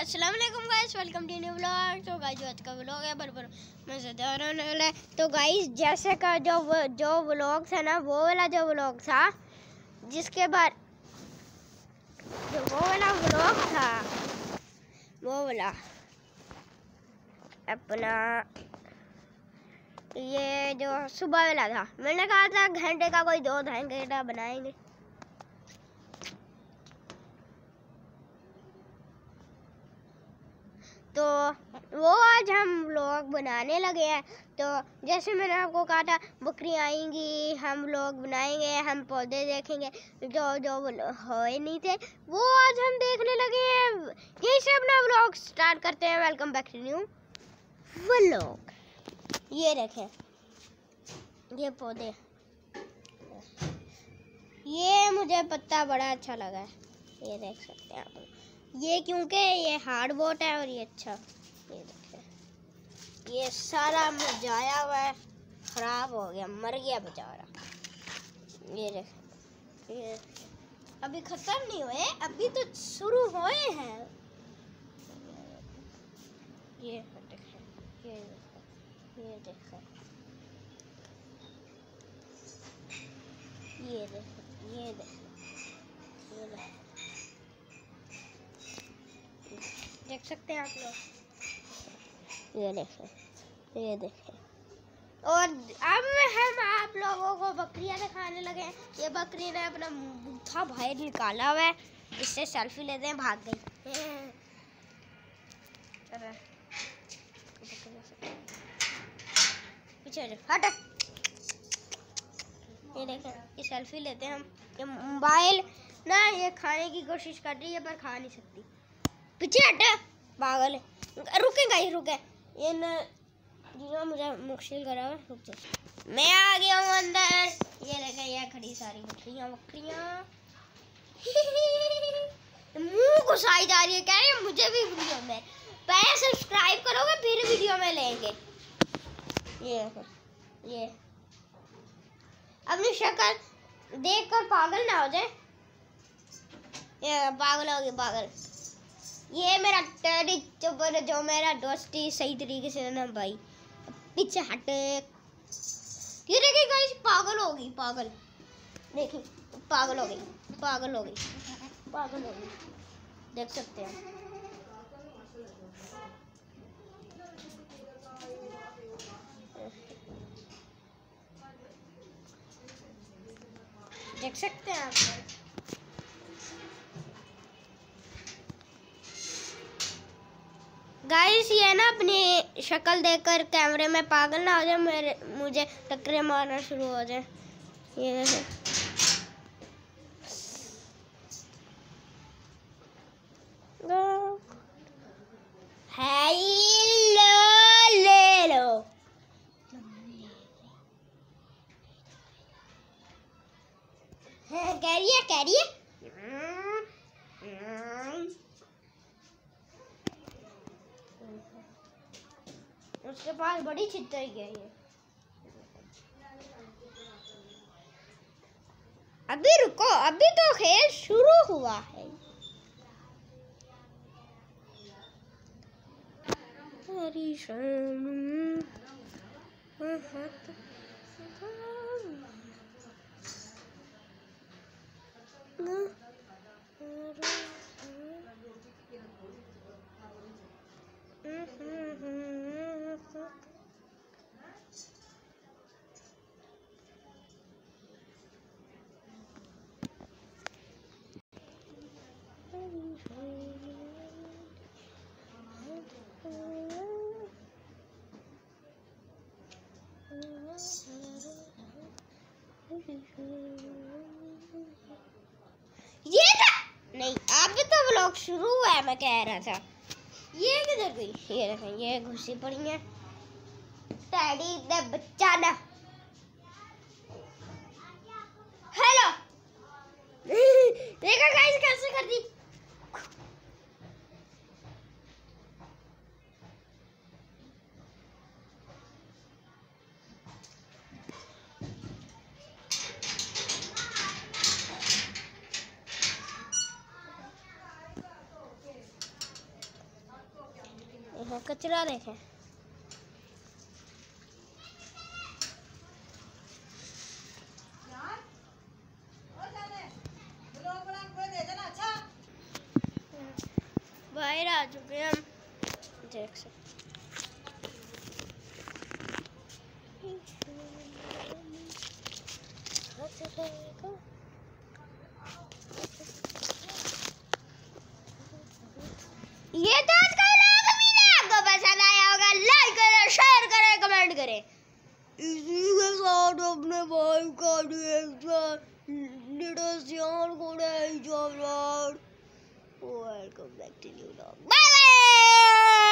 अस्सलाम वालेकुम guys, welcome to new vlog. तो गाइस आज का व्लॉग है बराबर मज़ेदार होने वाला है। तो गाइस जैसे का जो व्लॉग था ना, वो वाला जो व्लॉग था जिसके बाद जो वो वाला व्लॉग था, वो वाला अपना ये जो सुबह वाला था, मैंने कहा था घंटे का कोई 2 घंटा बनाएंगे। तो वो आज हम व्लॉग बनाने लगे हैं। तो जैसे मैंने आपको कहा था बकरियाँ आएंगी, हम व्लॉग बनाएंगे, हम पौधे देखेंगे जो जो होए नहीं थे, वो आज हम देखने लगे हैं। यही से अपना व्लॉग स्टार्ट करते हैं। Welcome back to new vlog. ये देखें, ये पौधे, ये मुझे पत्ता बड़ा अच्छा लगा है, ये देख सकते हैं आप। ये क्योंकि ये हार्डबोर्ड है और ये अच्छा, ये देखिए ये सारा मुरझाया हुआ है, खराब हो गया, मर गया बेचारा। ये देखिए, ये अभी खत्म नहीं हुए, अभी तो शुरू हुए हैं। ये देखिए, ये देखिए, ये देखिए, ये देखिए, ये देखिए, ये देखिए, देख सकते हैं आप लोग। ये देखें, ये देखें। और अब हम आप लोगों को बकरियां दिखाने लगे हैं। ये बकरी ने अपना बूथा बाहर निकाला हुआ है, इससे सेल्फी लेते हैं, भाग गई। पीछे हट। ये देखें, ये सेल्फी लेते हैं हम। ये मोबाइल ना ये खाने की कोशिश कर रही है पर खा नहीं सकती। पीछे हट पागल, रुके गाइस रुके, ये न जिन्होंने मुझे मुश्किल करा है, रुक जा। मैं आ गया हूँ अंदर। ये देखें, ये खड़ी सारी बकरियाँ मुंह घुसाई जा रही है, कह रही है मुझे भी वीडियो में। पहले सब्सक्राइब करोगे फिर वीडियो में लेंगे। ये अपनी शक्ल देखकर पागल ना हो जाए। ये पागल होगी पागल। ये मेरा टेडी जो मेरा दोस्ती सही तरीके से ना भाई, पीछे हटे। ये देखिए गाइस, पागल होगी, पागल, देखिए पागल हो गई, पागल हो गई, पागल हो गई, देख सकते हैं। देख सकते हैं आप। गाइस ये ना अपनी शक्ल देखकर कैमरे में पागल ना हो जाए, मुझे टक्करें मारना शुरू हो जाए। ये देखो, हेलो ले लो। कह रही है, कह रही है उसके पास बड़ी छितर है ये। अभी रुको, अभी तो खेल शुरू हुआ है। ये नहीं, अब तो व्लॉग शुरू हुआ है, मैं कह रहा था। ये किधर गई? ये देखें, ये घुसी पड़ी है टैडी दे बच्चा ना। हेलो देखा गाइस कैसे कर दी। कचरा देखें। बाहर आ चुके हैं हम, देख सकते। ये तो आज का व्लॉग आपको पसंद आया होगा, लाइक करें, शेयर करें, कमेंट करें। इसी के साथ अपने भाई का रिएक्शन को welcome back to new vlog. Bye bye.